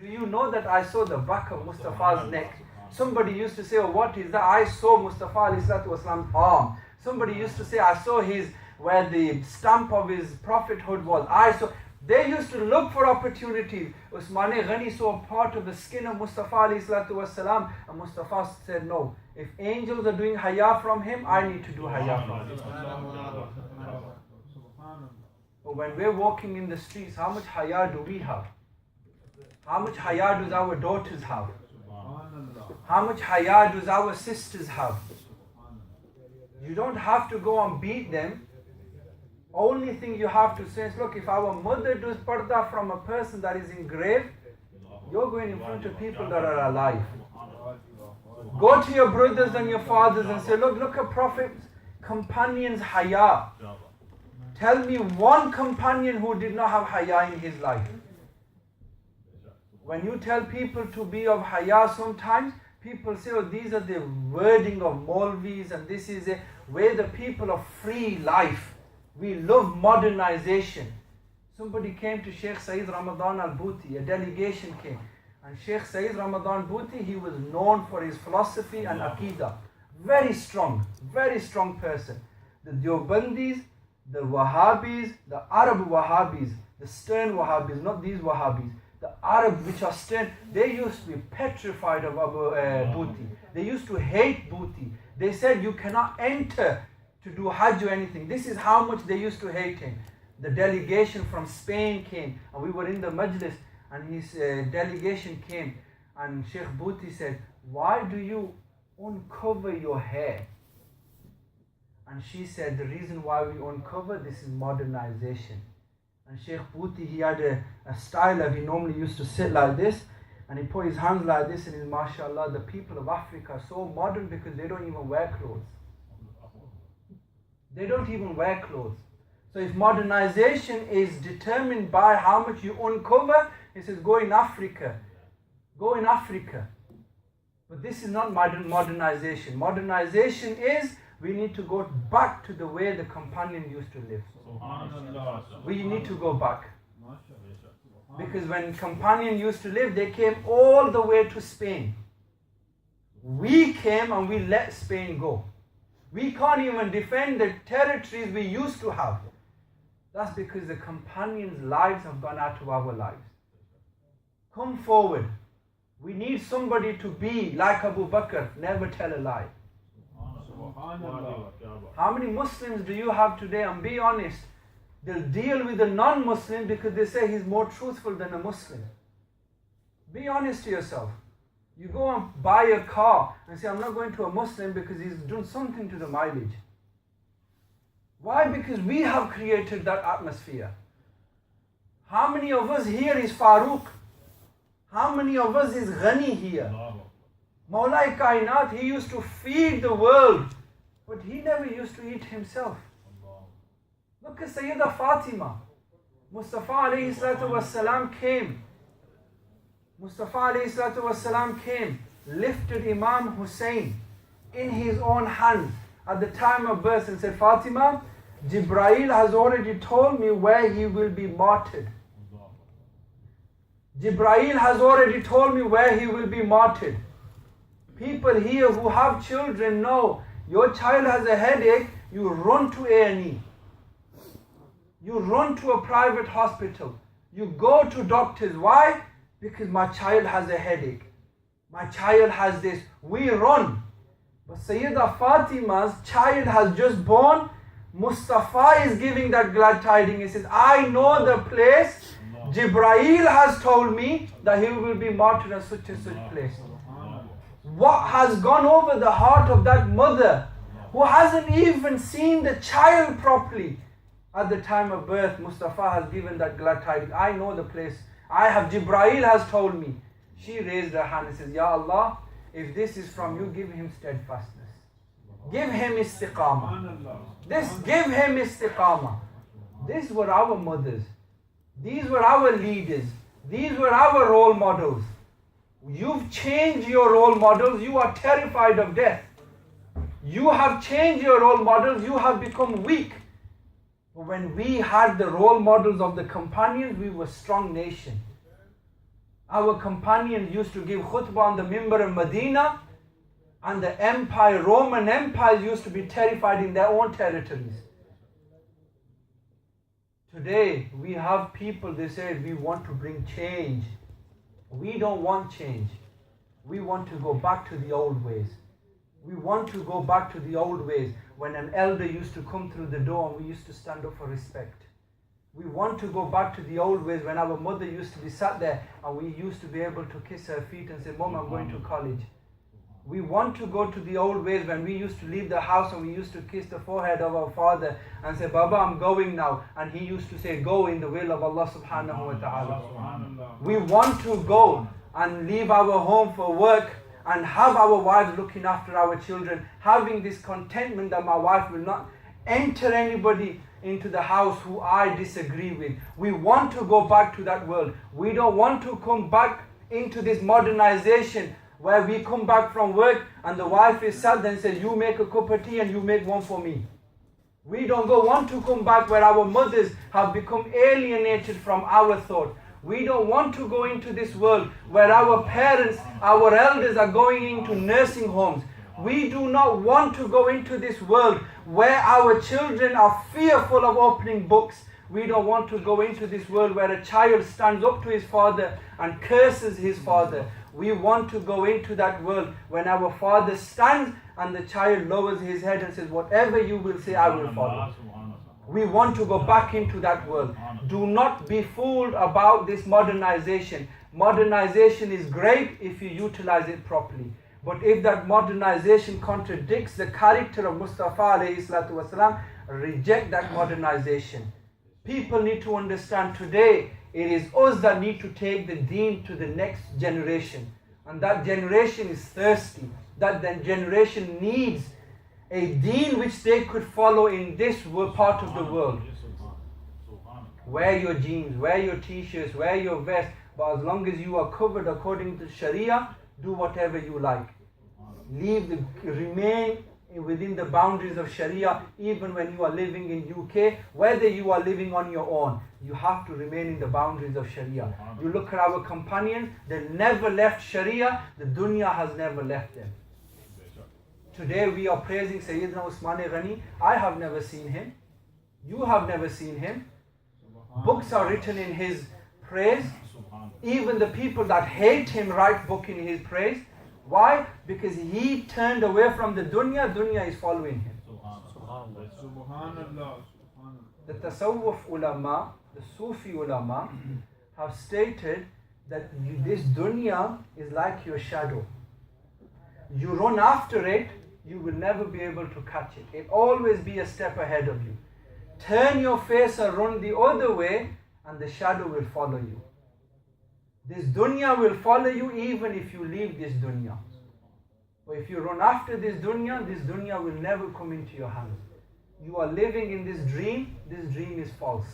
Do you know that I saw the back of Mustafa's neck? Somebody used to say, oh, what is that? I saw Mustafa ﷺ's arm. Somebody used to say, I saw where the stamp of his prophethood was. They used to look for opportunities. Usman Ghani saw a part of the skin of Mustafa ﷺ, and Mustafa said, no, if angels are doing haya from him, I need to do haya from him. But when we're walking in the streets, how much haya do we have? How much haya does our daughters have? How much haya does our sisters have? You don't have to go and beat them. Only thing you have to say is, look, if our mother does parda from a person that is in grave, you're going in front of people that are alive. Go to your brothers and your fathers and say, look at Prophet's companions' haya. Tell me one companion who did not have haya in his life. When you tell people to be of haya, sometimes people say, oh, these are the wording of Maulvis, and this is a way the people of free life. We love modernization. Somebody came to Sheikh Sayyid Ramadan al-Bhuti, a delegation came. And Sheikh Sayyid Ramadan Bhuti, he was known for his philosophy and aqidah. Very strong person. The Deobandis, the Wahhabis, the Arab Wahhabis, the stern Wahhabis, not these Wahhabis. The Arabs which are stern, they used to be petrified of Bhuti. They used to hate Bhuti. They said you cannot enter to do Hajj or anything. This is how much they used to hate him. The delegation from Spain came, and we were in the majlis, and his delegation came, and Sheikh Bhuti said, why do you uncover your hair? And she said, the reason why we uncover, this is modernization. And Sheikh Bhuti, he had a style of, he normally used to sit like this, and he put his hands like this, and he's, mashallah, the people of Africa are so modern because they don't even wear clothes. They don't even wear clothes. So if modernization is determined by how much you uncover, he says, go in Africa. Go in Africa. But this is not modernization. Modernization is, we need to go back to the way the companion used to live. We need to go back. Because when companion used to live, they came all the way to Spain. We came and we let Spain go. We can't even defend the territories we used to have. That's because the companions' lives have gone out of our lives. Come forward. We need somebody to be like Abu Bakr, never tell a lie. How many Muslims do you have today? And be honest, they'll deal with a non-Muslim because they say he's more truthful than a Muslim. Be honest to yourself. You go and buy a car and say, I'm not going to a Muslim because he's done something to the mileage. Why? Because we have created that atmosphere. How many of us here is Farooq? How many of us is Ghani here? Mawlai Kainat, he used to feed the world, but he never used to eat himself. Look at Sayyidah Fatima. Mustafa alayhi salatu wasalam came. Mustafa alayhi salatu wasalam came, lifted Imam Hussein in his own hands at the time of birth and said, Fatima, Jibrail has already told me where he will be martyred. Jibrail has already told me where he will be martyred. People here who have children know, your child has a headache, you run to A&E. You run to a private hospital. You go to doctors. Why? Because my child has a headache. My child has this. We run. But Sayyidah Fatima's child has just born. Mustafa is giving that glad tidings. He says, I know the place. Jibrail has told me that he will be martyred at such and such place. What has gone over the heart of that mother who hasn't even seen the child properly at the time of birth? Mustafa has given that glad tidings. I know the place. Jibrail has told me. She raised her hand and says, Ya Allah, if this is from you, give him steadfastness. Give him istiqamah. Give him istiqamah. These were our mothers. These were our leaders. These were our role models. You've changed your role models. You are terrified of death. You have changed your role models. You have become weak. But when we had the role models of the companions, we were a strong nation. Our companions used to give khutbah on the mimbar of Medina, and the empire, Roman empires, used to be terrified in their own territories. Today, we have people, they say, we want to bring change. We don't want change. We want to go back to the old ways. We want to go back to the old ways when an elder used to come through the door and we used to stand up for respect. We want to go back to the old ways when our mother used to be sat there and we used to be able to kiss her feet and say, Mom, I'm going to college. We want to go to the old ways when we used to leave the house and we used to kiss the forehead of our father and say, Baba, I'm going now. And he used to say, go in the will of Allah subhanahu wa ta'ala. We want to go and leave our home for work and have our wives looking after our children, having this contentment that my wife will not enter anybody into the house who I disagree with. We want to go back to that world. We don't want to come back into this modernization where we come back from work and the wife is sad and says, you make a cup of tea and you make one for me. We don't want to come back where our mothers have become alienated from our thought. We don't want to go into this world where our parents, our elders are going into nursing homes. We do not want to go into this world where our children are fearful of opening books. We don't want to go into this world where a child stands up to his father and curses his father. We want to go into that world when our father stands and the child lowers his head and says, whatever you will say, I will follow. We want to go back into that world. Do not be fooled about this modernization. Modernization is great if you utilize it properly. But if that modernization contradicts the character of Mustafa alayhi salatu wasalam, reject that modernization. People need to understand today, it is us that need to take the deen to the next generation. And that generation is thirsty. That generation needs a deen which they could follow in this part of the world. Wear your jeans, wear your t-shirts, wear your vest, but as long as you are covered according to Sharia, do whatever you like. Remain within the boundaries of Sharia, even when you are living in UK, whether you are living on your own, you have to remain in the boundaries of Sharia. You look at our companions, they never left Sharia, the dunya has never left them. Today we are praising Sayyidina Usman Ghani. I have never seen him. You have never seen him. Books are written in his praise. Even the people that hate him write book in his praise. Why? Because he turned away from the dunya. Dunya is following him. The Tasawwuf ulama, the Sufi ulama have stated that this dunya is like your shadow. You run after it, you will never be able to catch it. It always be a step ahead of you. Turn your face and run the other way and the shadow will follow you. This dunya will follow you even if you leave this dunya. But if you run after this dunya will never come into your hands. You are living in this dream is false.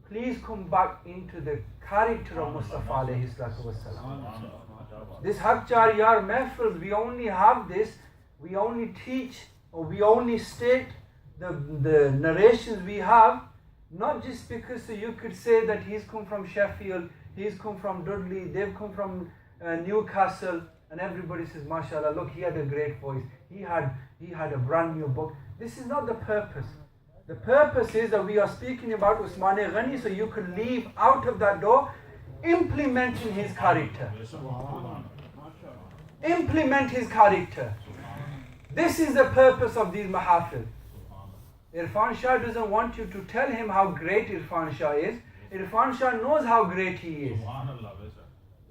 Please come back into the character of Mustafa alayhi salatu wasalam. This Haq Chaar Yaar mehfils, we only have this, we only teach or we only state the narrations we have, not just because so you could say that he's come from Sheffield, he's come from Dudley, they've come from Newcastle, and everybody says, mashallah, look, he had a great voice, he had a brand new book. This is not the purpose. The purpose is that we are speaking about Usman Ghani so you could leave out of that door implementing his character. Implement his character. This is the purpose of these mahafil. Irfan Shah doesn't want you to tell him how great Irfan Shah is. Irfan Shah knows how great he is.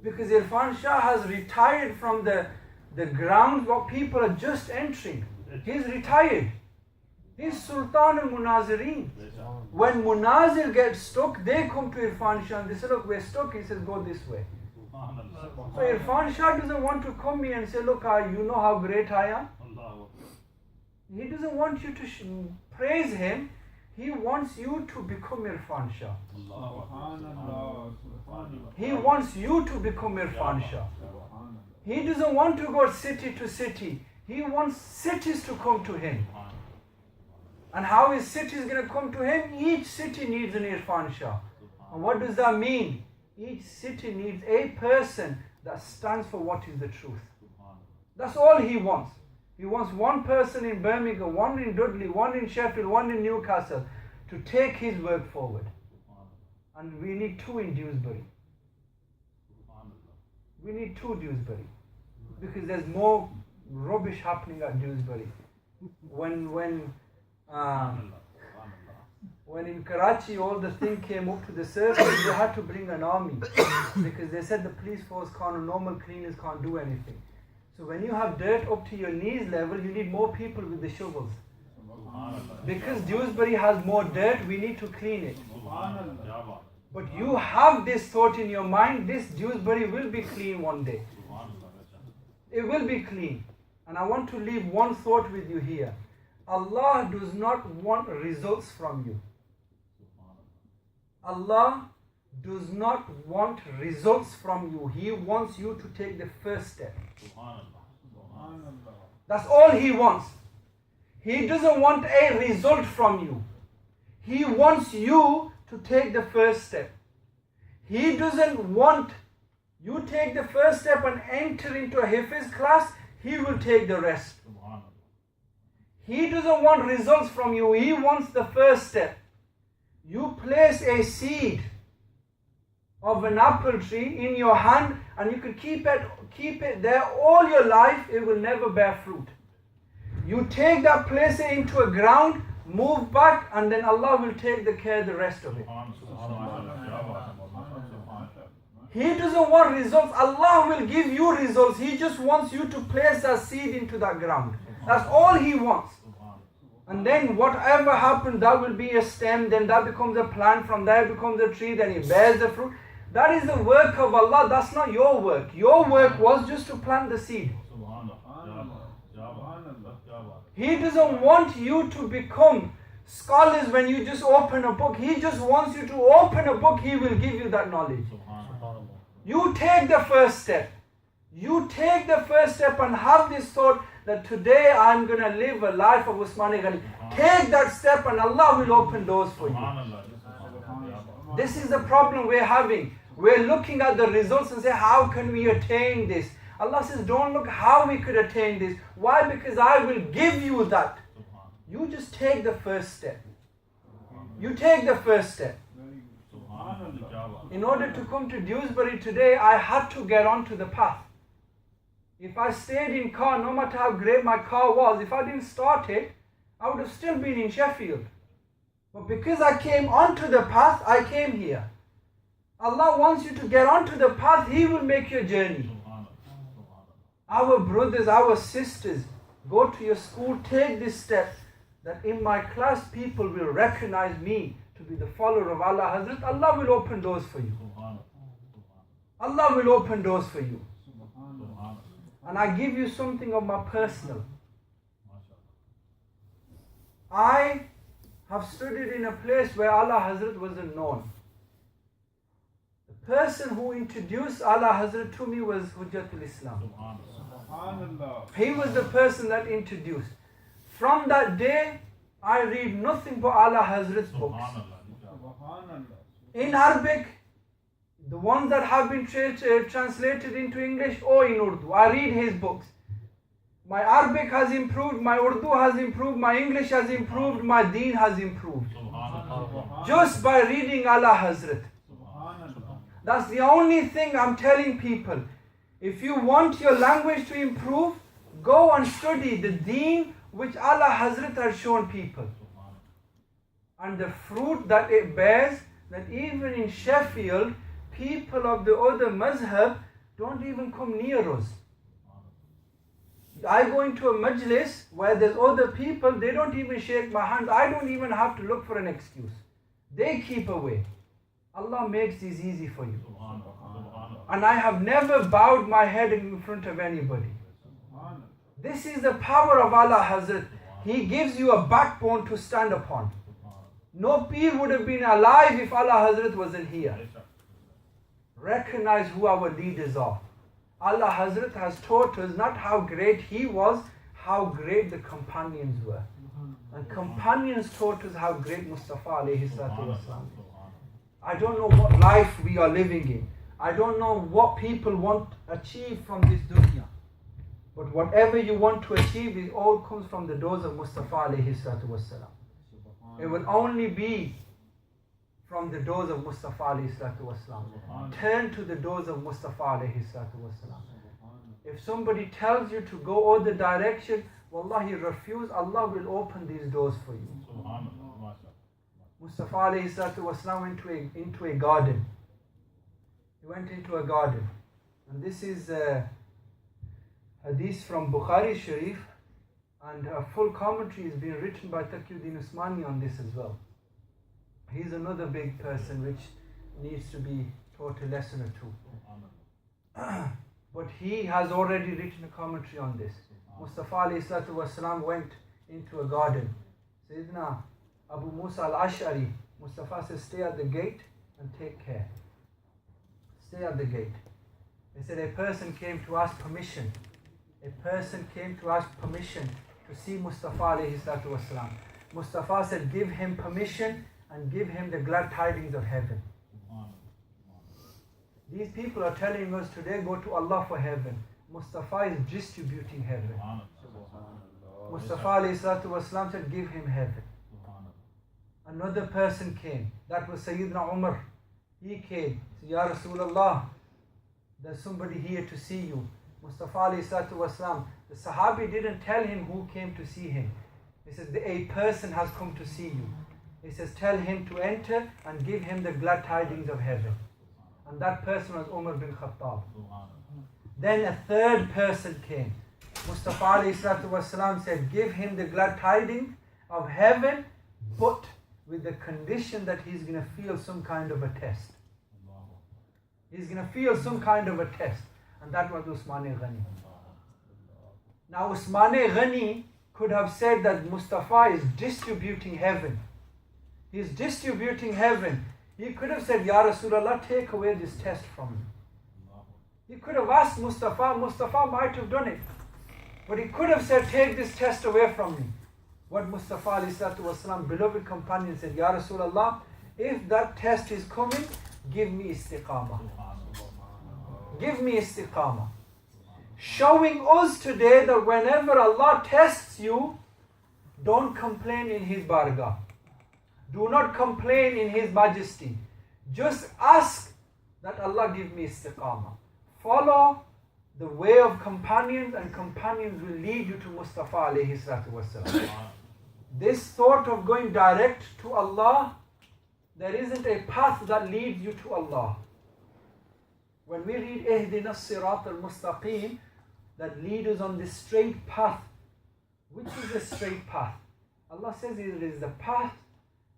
Because Irfan Shah has retired from the grounds where people are just entering. He's retired. He's Sultan al-Munazireen. When Munazir gets stuck, they come to Irfan Shah and they say, look, we're stuck. He says, go this way. So Irfan Shah doesn't want to come here and say, look, you know how great I am. He doesn't want you to praise him. He wants you to become Irfan Shah. He wants you to become Irfan Shah. He doesn't want to go city to city. He wants cities to come to him. And how is cities going to come to him? Each city needs an Irfan Shah. And what does that mean? Each city needs a person that stands for what is the truth. That's all he wants. He wants one person in Birmingham, one in Dudley, one in Sheffield, one in Newcastle to take his work forward. And we need 2 in Dewsbury. We need 2 Dewsbury. Because there's more rubbish happening at Dewsbury. When in Karachi all the thing came up to the surface, they had to bring an army. Because they said the police force normal cleaners can't do anything. So when you have dirt up to your knees level, you need more people with the shovels. Because Dewsbury has more dirt, we need to clean it. But you have this thought in your mind, this Dewsbury will be clean one day. It will be clean. And I want to leave one thought with you here. Allah does not want results from you. Allah does not want results from you. He wants you to take the first step. That's all He wants. He doesn't want a result from you. He wants you to take the first step. He doesn't want you take the first step and enter into a Hafiz class. He will take the rest. He doesn't want results from you. He wants the first step. You place a seed of an apple tree in your hand and you can keep it there all your life. It will never bear fruit. You take that, place it into a ground, move back, and then Allah will take the care of the rest of it. He doesn't want results. Allah will give you results. He just wants you to place that seed into that ground. That's all He wants. And then whatever happens, that will be a stem, then that becomes a plant, from there becomes a tree, then it bears the fruit. That is the work of Allah. That's not your work. Your work was just to plant the seed. He doesn't want you to become scholars when you just open a book. He just wants you to open a book. He will give you that knowledge. You take the first step. You take the first step and have this thought that today I'm going to live a life of Usmani Ghani. Take that step and Allah will open doors for you. This is the problem we're having. We're looking at the results and say, how can we attain this? Allah says, don't look how we could attain this. Why? Because I will give you that. You just take the first step. You take the first step. In order to come to Dewsbury today, I had to get onto the path. If I stayed in car, no matter how great my car was, if I didn't start it, I would have still been in Sheffield. But because I came onto the path, I came here. Allah wants you to get onto the path. He will make your journey. Our brothers, our sisters, go to your school, take this step, that in my class people will recognize me to be the follower of Allah Hazrat. Allah will open doors for you. Allah will open doors for you. And I give you something of my personal. I have studied in a place where Allah Hazrat wasn't known. The person who introduced Allah Hazrat to me was Hujjatul Islam. He was the person that introduced. From that day, I read nothing but Allah Hazrat's books. In Arabic, the ones that have been translated into English or in Urdu, I read his books. My Arabic has improved, my Urdu has improved, my English has improved, my Deen has improved. Just by reading Allah Hazrat. That's the only thing I'm telling people. If you want your language to improve, go and study the Deen which Allah Hazrat has shown people. And the fruit that it bears, that even in Sheffield, people of the other mazhab don't even come near us. I go into a majlis where there's other people, they don't even shake my hand. I don't even have to look for an excuse. They keep away. Allah makes this easy for you. And I have never bowed my head in front of anybody. This is the power of Allah Hazrat. He gives you a backbone to stand upon. No Peer would have been alive if Allah Hazrat wasn't here. Recognize who our leaders are. Allah Hazrat has taught us not how great He was, how great the companions were. And companions taught us how great Mustafa alayhi salatu wasalam is. I don't know what life we are living in. I don't know what people want to achieve from this dunya. But whatever you want to achieve, it all comes from the doors of Mustafa alayhi salatu wassalam. It will only be from the doors of Mustafa alayhi salatu wassalam. Turn to the doors of Mustafa alayhi salatu wassalam. If somebody tells you to go other direction, wallahi refuse, Allah will open these doors for you. Mustafa alayhi salatu wassalam went into a garden. He went into a garden. And this is hadith from Bukhari Sharif, and a full commentary is being written by Taqiyuddin Usmani on this as well. He's another big person which needs to be taught a lesson or two. But he has already written a commentary on this. Mustafa alayhi salatu wasalam went into a garden. Sayyidina Abu Musa al-Ash'ari, Mustafa says, stay at the gate and take care. Stay at the gate. They said a person came to ask permission. A person came to ask permission to see Mustafa alayhi salatu wasalam. Mustafa said, give him permission and give him the glad tidings of heaven. These people are telling us today, go to Allah for heaven. Mustafa is distributing heaven. Mustafa alayhi salatu wasalam said, give him heaven. Another person came. That was Sayyidina Umar. He came. He said, Ya Rasulullah, there's somebody here to see you. Mustafa alayhi salatu wasalam, the Sahabi didn't tell him who came to see him. He said, a person has come to see you. He says, tell him to enter and give him the glad tidings of heaven. And that person was Umar bin Khattab. Then a third person came. Mustafa alayhi salatu wasalam said, give him the glad tidings of heaven, but with the condition that he's going to feel some kind of a test. He's going to feel some kind of a test. And that was Usman Ghani. Now Usman Ghani could have said that Mustafa is distributing heaven. He's distributing heaven. He could have said, Ya Rasulullah, take away this test from me. He could have asked Mustafa. Mustafa might have done it. But he could have said, take this test away from me. What Mustafa alayhi salatu wasalam, beloved companion, said, Ya Rasulullah, if that test is coming, give me istiqamah. Give me istiqamah. Showing us today that whenever Allah tests you, don't complain in His bargah. Do not complain in His majesty. Just ask that Allah give me istiqamah. Follow the way of companions, and companions will lead you to Mustafa alayhi salatu wasalam. This thought of going direct to Allah, there isn't a path that leads you to Allah. When we read Ihdina as-sirat al-mustaqim, that leads us on this straight path. Which is the straight path? Allah says it is the path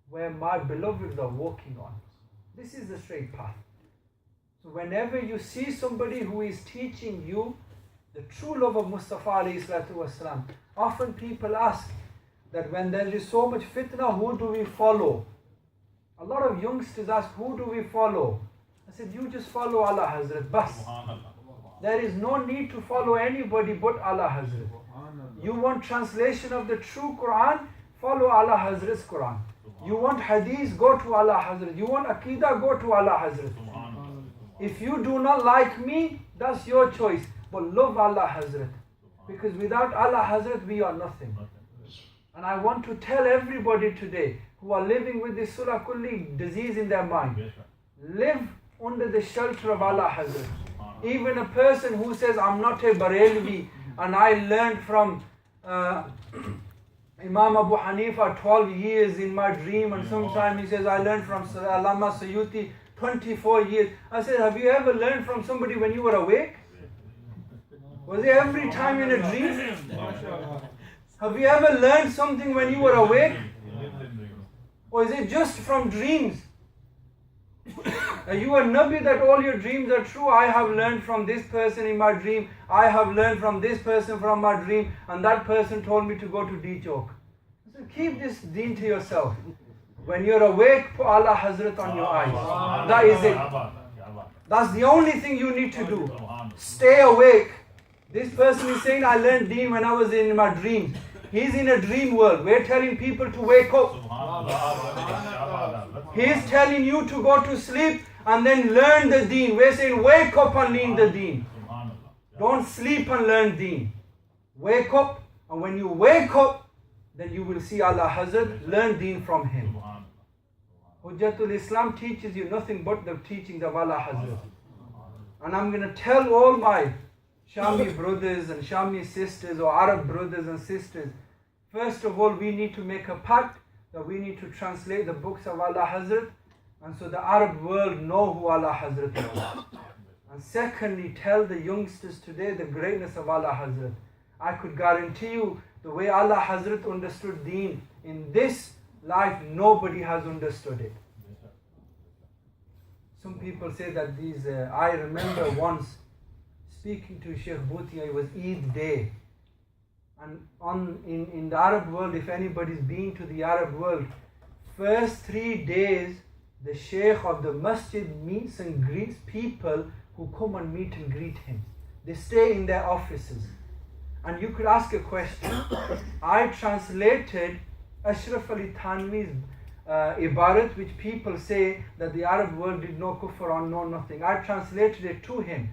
where my beloveds are walking on. This is the straight path. So whenever you see somebody who is teaching you the true love of Mustafa alayhi salatu wasalam, often people ask that when there is so much fitna, who do we follow? A lot of youngsters ask, who do we follow? I said, you just follow Allah Hazrat, bas. There is no need to follow anybody but Allah Hazrat. You want translation of the true Quran, follow Allah Hazrat's Quran. You want hadith, go to Allah Hazrat. You want Aqidah, go to Allah Hazrat. If you do not like me, that's your choice. But love Allah Hazrat. Because without Allah Hazrat, we are nothing. And I want to tell everybody today who are living with this Surah Kulli disease in their mind, live under the shelter of Allah Hazrat. Even a person who says, I'm not a Barelvi and I learned from Imam Abu Hanifa 12 years in my dream, and sometimes he says, I learned from Allama Sayyuti 24 years. I said, have you ever learned from somebody when you were awake? Was it every time in a dream? Have you ever learned something when you were awake? Or is it just from dreams? Are you a Nabi that all your dreams are true? I have learned from this person in my dream. I have learned from this person from my dream. And that person told me to go to D-Chowk. So keep this deen to yourself. When you're awake, put Allah Hazrat on your eyes. That is it. That's the only thing you need to do. Stay awake. This person is saying, I learned deen when I was in my dreams. He's in a dream world. We're telling people to wake up. He's telling you to go to sleep and then learn the deen. We're saying wake up and learn the deen. Don't sleep and learn deen. Wake up, and when you wake up, then you will see Allah Hazrat, learn deen from him. Hujjatul Islam teaches you nothing but the teachings of Allah Hazrat. And I'm going to tell all my Shami brothers and Shami sisters or Arab brothers and sisters, first of all, we need to make a pact that we need to translate the books of Allah Hazrat, and so the Arab world know who Allah Hazrat is. And secondly, tell the youngsters today the greatness of Allah Hazrat. I could guarantee you the way Allah Hazrat understood deen in this life, nobody has understood it. Some people say that these, I remember once speaking to Sheikh Bhutia, it was Eid day. And in the Arab world, if anybody's been to the Arab world, first 3 days, the Sheikh of the masjid meets and greets people who come and meet and greet him. They stay in their offices. And you could ask a question. I translated Ashraf Ali Thanvi's ibarat, which people say that the Arab world did no kufr or no nothing. I translated it to him.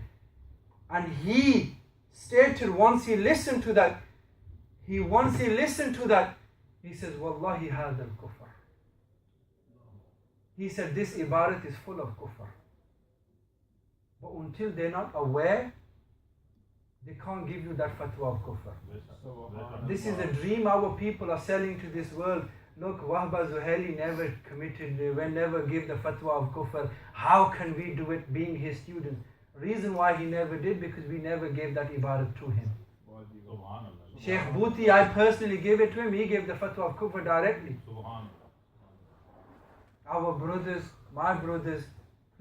And he stated once he listened to that, he says, Wallahi hadha al-kufr. He said, this ibarat is full of kufr. But until they're not aware, they can't give you that fatwa of kufr. This is a dream our people are selling to this world. Look, Wahba Zuhaili never committed, never gave the fatwa of kufr. How can we do it being his student? Reason why he never did, because we never gave that ibarat to him. Sheikh Bhuti, I personally gave it to him. He gave the fatwa of kufr directly. Our brothers, my brothers,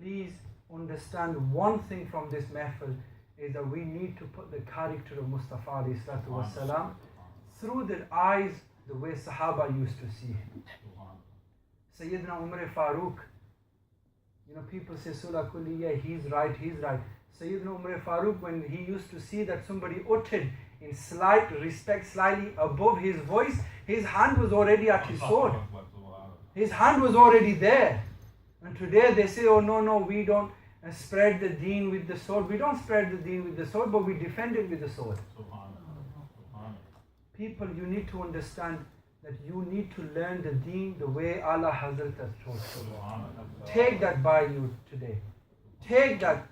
please understand one thing from this mehfil is that we need to put the character of Mustafa alayhi salatu wasalam through the eyes the way Sahaba used to see him. Sayyidina Umar Farooq, people say Surah Kulliya, he's right. Sayyidina Umar Farooq, when he used to see that somebody uttered in slight respect, slightly above his voice, his hand was already at his sword. His hand was already there. And today they say, oh no, we don't spread the deen with the sword. We don't spread the deen with the sword, but we defend it with the sword. People, you need to understand that you need to learn the deen the way Allah Hazrat has taught you. Take that by you today. Take that.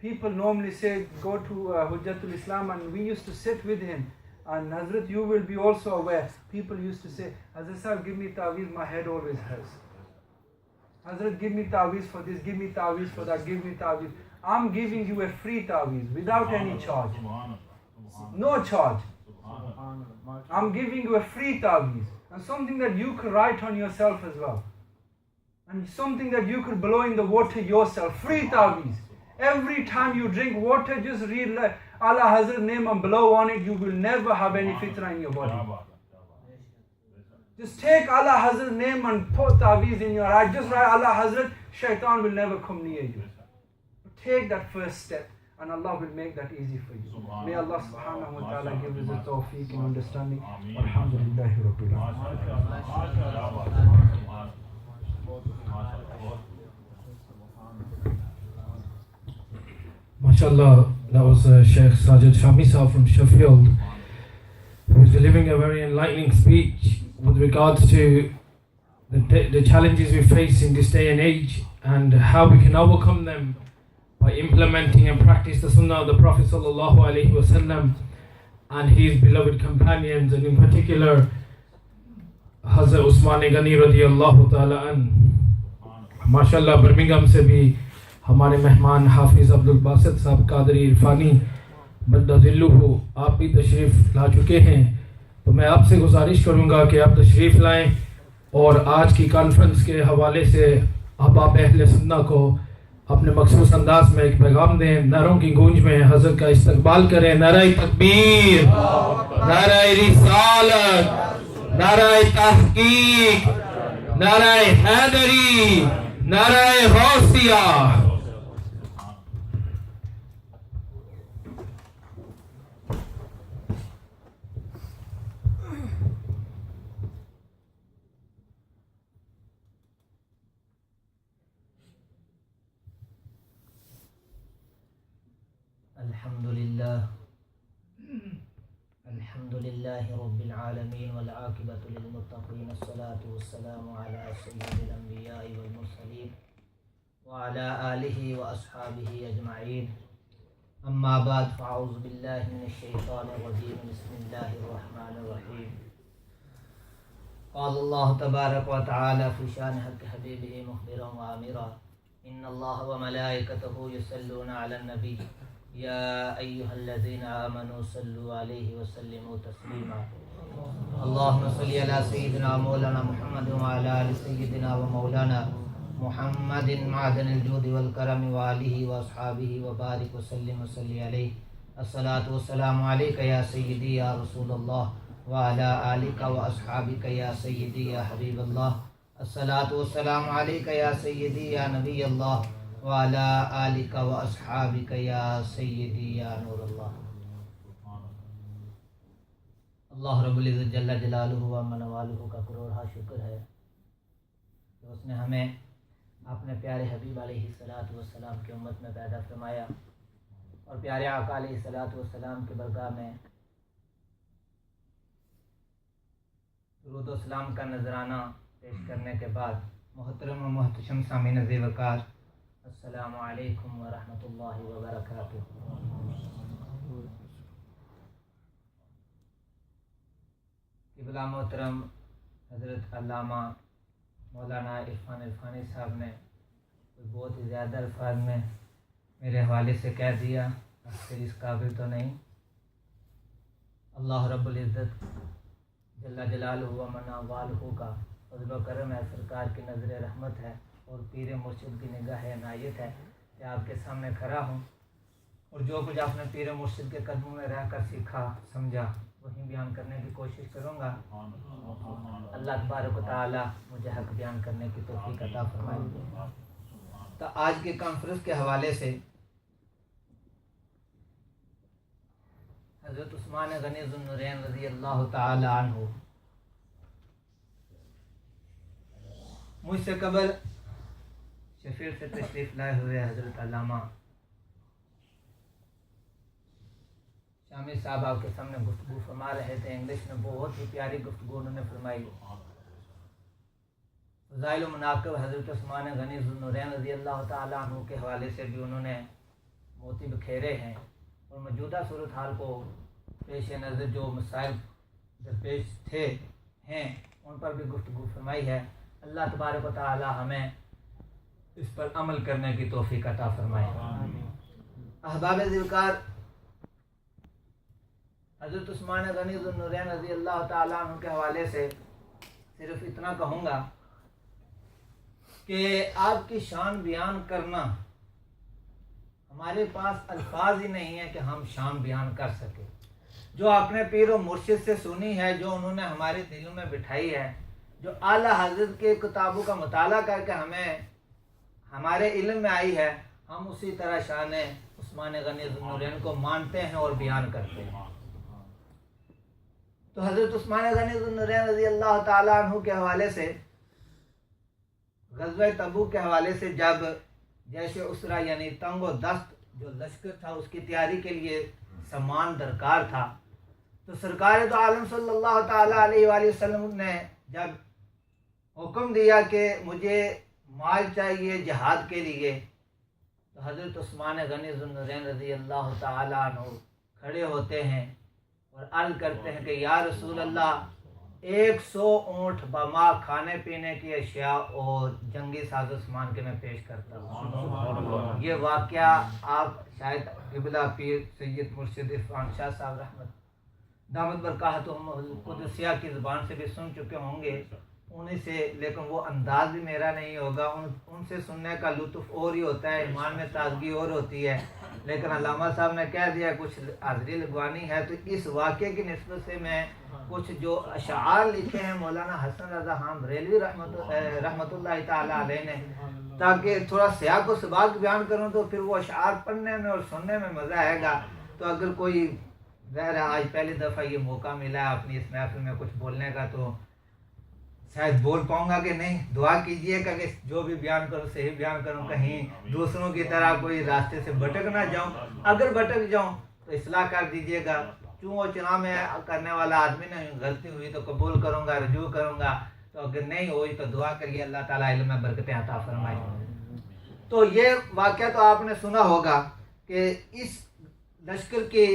People normally say, go to Hujjatul Islam, and we used to sit with him. And Hazrat, you will be also aware. People used to say, Hazrat Sahib, give me ta'weez, my head always hurts. Hazrat, give me ta'weez for this, give me ta'weez for that, give me ta'weez. I'm giving you a free ta'weez without any charge. No charge. I'm giving you a free ta'weez. And something that you could write on yourself as well. And something that you could blow in the water yourself. Free ta'weez. Every time you drink water, just read Allah Hazrat's name and blow on it. You will never have any fitna in your body. Just take Allah Hazrat's name and put ta'weez in your eye. Just write Allah Hazrat, shaitan will never come near you. Take that first step, and Allah will make that easy for you. May Allah subhanahu wa ta'ala give us the tawfiq and understanding. Alhamdulillahi Rabbil Alamin. MashaAllah, that was Sheikh Sajid Shami Sahab from Sheffield, who was delivering a very enlightening speech with regards to the challenges we face in this day and age and how we can overcome them by implementing and practice the Sunnah of the Prophet Sallallahu Alaihi Wasallam and his beloved companions, and in particular Hazrat Usman Ghani radiyallahu ta'ala an. MashaAllah, Birmingham से भी हमारे मेहमान हाफिज अब्दुल बासित साहब कादरी इरफानी बद्दज़िल्लुहु आप भी तशरीफ़ ला चुके हैं, तो मैं आपसे गुजारिश करूंगा कि आप तशरीफ़ लाएं और आज की कॉन्फ्रेंस के हवाले से अहबाब अहले सुन्ना को अपने मखसूस अंदाज में एक पैगाम दें। नारों की गूंज में हज़रत का इस्तकबाल करें। नाराए तकबीर, नाराए रिसालत, नाराए तहकीक, नाराए हैदरी, नाराए गौसिया। الحمد لله رب العالمين والعاقبة للمتقين الصلاة والسلام على سيد الأنبياء والمرسلين وعلى آله وأصحابه أجمعين أما بعد فأعوذ بالله من الشيطان الرجيم بسم الله الرحمن الرحيم قال الله تبارك وتعالى في شأن حق حبيبه مخبرا وآمرا إن الله وملائكته يصلون على النبي يا أيها الذين آمنوا صلوا عليه وسلموا تسليما اللهم صل على سيدنا مولانا محمد وعلى آل سيدنا ومولانا محمد معدن الجود والكرم وآله وأصحابه وبارك وسلم وصل عليه الصلاة والسلام عليك يا سيدي يا رسول الله وعلى آلك وأصحابك يا سيدي يا حبيب الله الصلاة والسلام عليك يا سيدي يا نبي الله وعلى آلك وأصحابك يا سيدي يا نور الله. اللہ رب العزت جل جلالہ و منوالہ کا کروڑا شکر ہے کہ اس نے ہمیں اپنے پیارے حبیب علیہ الصلاۃ والسلام کی امت میں پیدا فرمایا اور پیارے آقا علیہ الصلاۃ والسلام کی برگاہ میں درود و سلام کا نذرانہ پیش کرنے کے بعد محترم و محتشم سامعین ذی وقار السلام علیکم ورحمۃ اللہ وبرکاتہ. قبلہ محترم حضرت علامہ مولانا عرفان عرفانی صاحب نے بہت ہی زیادہ الفاظ میں میرے حوالے سے کہہ دیا، پھر اس قابل تو نہیں. اللہ رب العزت جل جلالہ و منوالہ کا فضل و کرم ہے، سرکار کی نظر رحمت ہے اور پیر مرشد کی نگاہ عنایت ہے کہ آپ کے سامنے کھڑا ہوں اور جو کچھ آپ نے پیر مرشد کے قدموں میں رہ کر سیکھا سمجھا وہی بیان کرنے کی کوشش کروں گا. اللہ تبارک و تعالی مجھے حق بیان کرنے کی توفیق عطا فرمائے. تو آج کی کانفرنس کے حوالے سے حضرت عثمان غنی ذو النورین رضی اللہ تعالی عنہ مجھ سے قبل شفیع سے تشریف لائے ہوئے حضرت علامہ شامی صاحب آپ کے سامنے گفتگو فرما رہے تھے. انگلش میں بہت ہی پیاری گفتگو انہوں نے فرمائی. فضائل و مناقب حضرت عثمان غنی ذو النورین رضی اللہ تعالیٰ عنہ کے حوالے سے بھی انہوں نے موتی بکھیرے ہیں اور موجودہ صورتحال کو پیش نظر جو مسائل درپیش تھے ہیں ان پر بھی گفتگو فرمائی ہے. اللہ تبارک و تعالی ہمیں اس پر عمل کرنے کی توفیق عطا فرمائے. احباب ذوالفقار، حضرت عثمان غنی ذو النورین رضی اللہ تعالیٰ عنہ کے حوالے سے صرف اتنا کہوں گا کہ آپ کی شان بیان کرنا ہمارے پاس الفاظ ہی نہیں ہے کہ ہم شان بیان کر سکیں. جو آپ نے پیر و مرشد سے سنی ہے، جو انہوں نے ہمارے دلوں میں بٹھائی ہے، جو اعلیٰ حضرت کے کتابوں کا مطالعہ کر کے ہمیں ہمارے علم میں آئی ہے، ہم اسی طرح شان عثمان غنی ذو النورین کو مانتے ہیں اور بیان کرتے ہیں. تو حضرت عثمان غنی ذو النورین رضی اللہ تعالیٰ عنہ کے حوالے سے غزوہ تبوک کے حوالے سے جب جیش اسرا یعنی تنگ و دست جو لشکر تھا اس کی تیاری کے لیے سامان درکار تھا، تو سرکار دو عالم صلی اللہ تعالیٰ علیہ وآلہ وسلم نے جب حکم دیا کہ مجھے مال چاہیے جہاد کے لیے، تو حضرت عثمان غنی ذو النورین رضی اللہ تعالیٰ عنہ کھڑے ہوتے ہیں اور عرض کرتے ہیں کہ یا رسول اللہ 100 اونٹ بما کھانے پینے کی اشیاء اور جنگی ساز و سامان کے میں پیش کرتا ہوں. یہ واقعہ آپ شاید قبلہ پیر سید مرشد عرفان شاہ صاحب رحمت دامت برکاتہم القدسیہ کی زبان سے بھی سن چکے ہوں گے انہیں سے، لیکن وہ انداز بھی میرا نہیں ہوگا. ان سے سننے کا لطف اور ہی ہوتا ہے، ایمان میں تازگی اور ہوتی ہے. لیکن علامہ صاحب نے کہہ دیا کچھ حاضری لگوانی ہے، تو اس واقعے کی نسبت سے میں کچھ جو اشعار لکھے ہیں مولانا حسن رضا خان بریلوی رحمۃ اللہ تعالیٰ علیہ نے، تاکہ تھوڑا سیاق و سباق بیان کروں تو پھر وہ اشعار پڑھنے میں اور سننے میں مزہ آئے گا. تو اگر کوئی ظاہر آج پہلی دفعہ یہ موقع ملا ہے اپنی اس محفل میں کچھ بولنے کا، تو شاید بول پاؤں گا کہ نہیں. دعا کیجئے گا کہ جو بھی بیان کروں صحیح بیان کروں, کہیں دوسروں کی طرح کوئی راستے سے بھٹک نہ جاؤں. اگر بھٹک جاؤں تو اصلاح کر دیجئے گا. چوں و چنا میں کرنے والا آدمی نہیں, غلطی ہوئی تو قبول کروں گا, رجوع کروں گا. تو اگر نہیں ہوئی تو دعا کریے اللہ تعالیٰ علم میں برکتیں عطا فرمائے. تو یہ واقعہ تو آپ نے سنا ہوگا کہ اس لشکر کی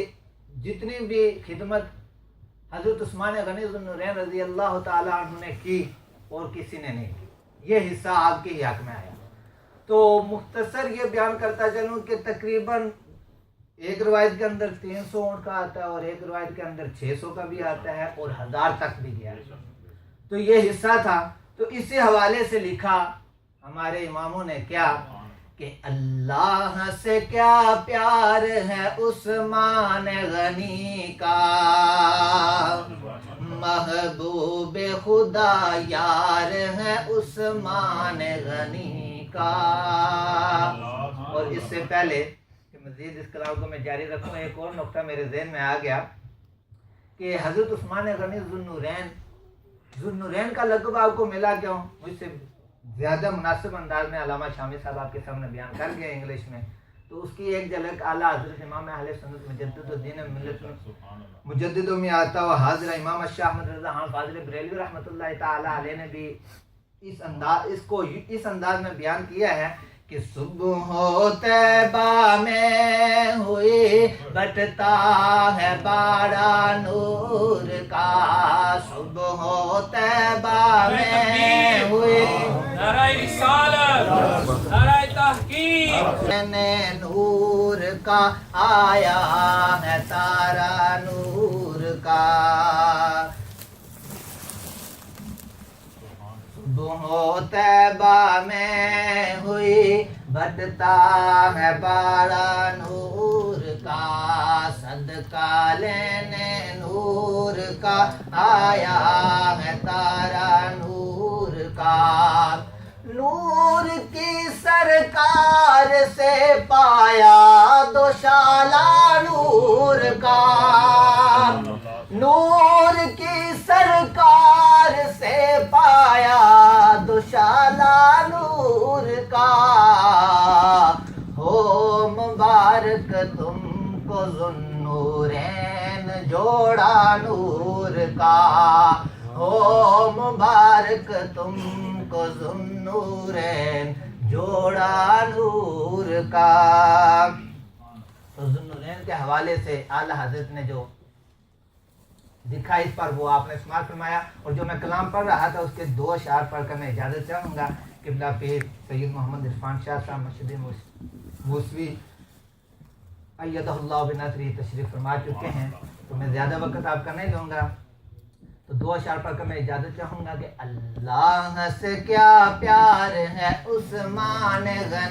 جتنی بھی خدمت حضرت عثمان غنی ذو النورین رضی اللہ تعالیٰ عنہ نے کی اور کسی نے نہیں کی. یہ حصہ آپ کے حق میں آیا. تو مختصر یہ بیان کرتا چلوں کہ تقریباً ایک روایت کے اندر 300 اونٹ کا آتا ہے اور ایک روایت کے اندر 600 کا بھی آتا ہے اور 1000 تک بھی گیا ہے. تو یہ حصہ تھا. تو اسی حوالے سے لکھا ہمارے اماموں نے کیا کہ اللہ سے کیا پیار ہے عثمان غنی کا, محبوب خدا یار ہے عثمان غنی کا. اور اس سے پہلے کہ مزید اس کلام کو میں جاری رکھوں, ایک اور نقطہ میرے ذہن میں آ گیا کہ حضرت عثمان غنی ذو النورین کا لقب آپ کو ملا کیوں. مجھ سے زیادہ مناسب انداز میں علامہ شامی صاحب آپ کے سامنے بیان کر گئے انگلش میں. تو اس کی ایک جھلک اعلیٰ حضرت امام اہل سنت مجدد الدین ملت مجددوں میں آتا ہوا حاضرہ امام شاہ احمد رضا خان فاضل بریلوی رحمۃ اللہ تعالیٰ علیہ نے بھی اس انداز میں بیان کیا ہے کہ صبح و طیبہ میں ہوئی بٹتا ہے باڑا نور کا, صبح و طیبہ میں ہوئی نعرہ رسالت, نعرہ تحقیق, نور کا آیا ہے تارا نور کا. صبح طیبہ میں ہوئی بٹتا ہے باڑا نور کا, صدقہ لینے نور کا آیا ہے تارا نور کا. نور کی سرکار سے پایا دوشالہ نور کا, نور کی سرکار سے پایا دوشالہ نور کا. ہو مبارک تم کو ذو النورین جوڑا نور کا, ہو مبارک تم کو ذو النورین جوڑا نور کا. تو ذو النورین کے حوالے سے اعلیٰ حضرت نے جو دکھا اس پر وہ آپ نے سماعت فرمایا. اور جو میں کلام پڑھ رہا تھا اس کے 2 اشعار پڑھ کر میں اجازت چاہوں گا. قبلہ پیر سید محمد عرفان شاہ صاحب مرشد موسوی ایدہ اللہ بنصرہ تشریف فرما چکے ہیں, تو میں زیادہ وقت آپ کا نہیں لوں گا. تو 2 اشعار پڑھ کر میں اجازت چاہوں گا کہ اللہ سے کیا پیار ہے عثمان غنی